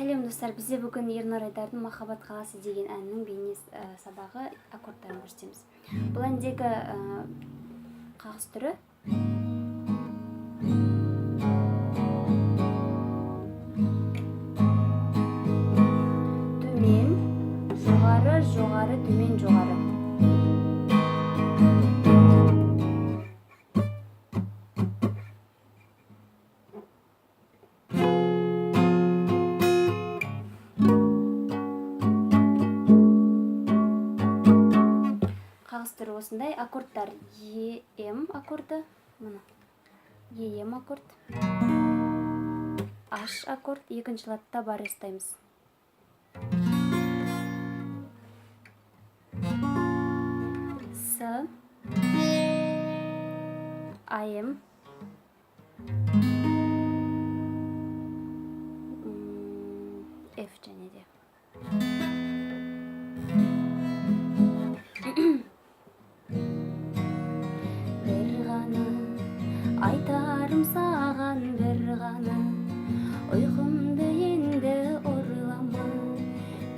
Сәлем достар, бізде бүгін Ернар Айдардың «Махаббат қаласы» деген әннің бейне сабағы аккордтарын көрсетеміз. Бұл әндегі қағыс түрі төмен, жоғары, жоғары, төмен, жоғары. Қағыс түрі осындай. Аккордтар Е-М аккорды, Е-М аккорд, H аккорд, екінші латта бар естаймыз. С, А-М, F және де. Айтарым саған бір ғана, ұйқымды енді ұрлама,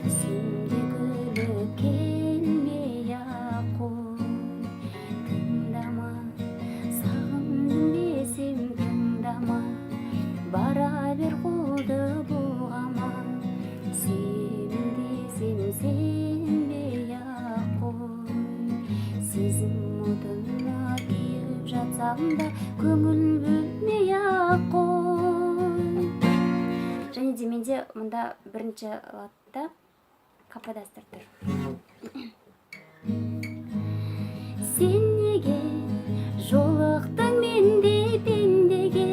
түсімде күліп келмей-ақ қой. Тыңдама, сағындым десем тыңдама, бара бер қолды бұлғама, сүйемін десем сенбей-ақ қой. Сезім отына күйіп жатсам да көңіл бөлмей-ақ қой. Және де менде мұнда бірінші латта каподастр тұр. Сен неге жолықтың менде пендеге,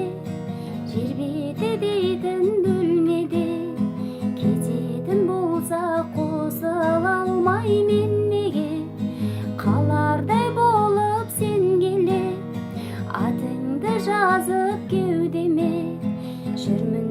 жер беті дейтін бөлмеде, кететін болса қосыла алмай мен неге, қалардай болып сен келе, атыңды жазып кеудеме, жүрмін